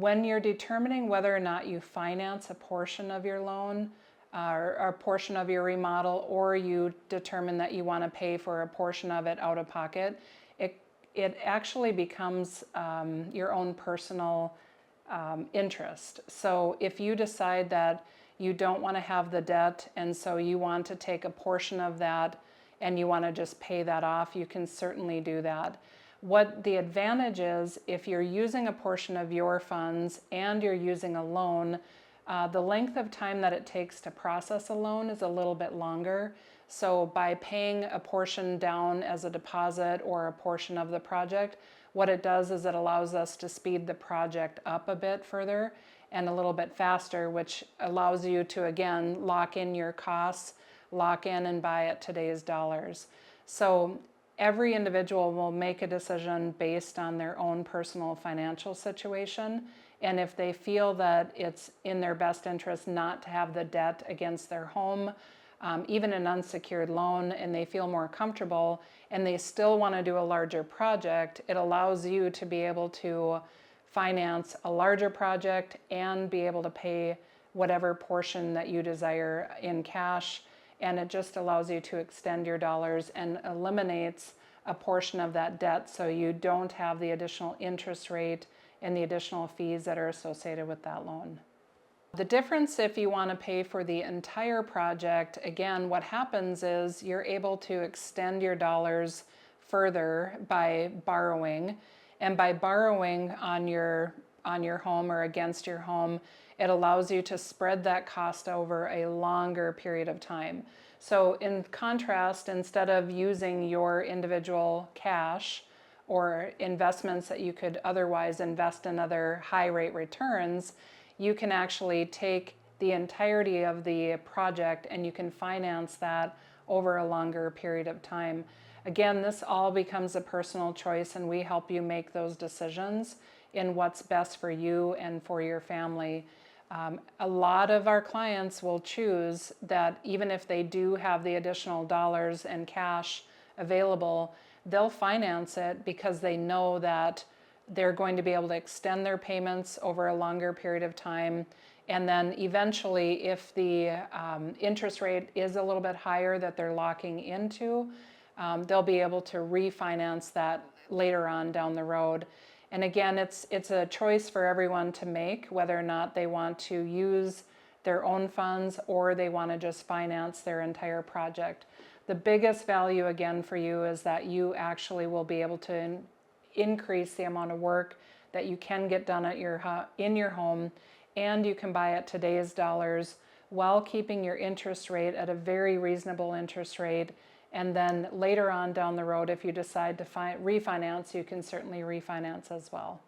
When you're determining whether or not you finance a portion of your loan, or a portion of your remodel, or you determine that you want to pay for a portion of it out of pocket, it actually becomes your own personal interest. So if you decide that you don't want to have the debt and so you want to take a portion of that and you want to just pay that off, you can certainly do that. What the advantage is, if you're using a portion of your funds and you're using a loan, the length of time that it takes to process a loan is a little bit longer. So by paying a portion down as a deposit or a portion of the project, what it does is it allows us to speed the project up a bit further and a little bit faster, which allows you to, again, lock in your costs, lock in and buy at today's dollars. So every individual will make a decision based on their own personal financial situation. And if they feel that it's in their best interest not to have the debt against their home, even an unsecured loan, and they feel more comfortable and they still want to do a larger project, it allows you to be able to finance a larger project and be able to pay whatever portion that you desire in cash. And it just allows you to extend your dollars and eliminates a portion of that debt so you don't have the additional interest rate and the additional fees that are associated with that loan. The difference if you want to pay for the entire project, again, what happens is you're able to extend your dollars further by borrowing. And by borrowing on your home or against your home, it allows you to spread that cost over a longer period of time. So in contrast, instead of using your individual cash or investments that you could otherwise invest in other high rate returns, you can actually take the entirety of the project and you can finance that over a longer period of time. Again, this all becomes a personal choice and we help you make those decisions in what's best for you and for your family. A lot of our clients will choose that even if they do have the additional dollars and cash available, they'll finance it because they know that they're going to be able to extend their payments over a longer period of time. And then eventually, if the interest rate is a little bit higher that they're locking into, they'll be able to refinance that later on down the road. And again, it's a choice for everyone to make whether or not they want to use their own funds or they want to just finance their entire project. The biggest value again for you is that you actually will be able to increase the amount of work that you can get done at in your home, and you can buy at today's dollars while keeping your interest rate at a very reasonable interest rate. And then later on down the road, if you decide to refinance, you can certainly refinance as well.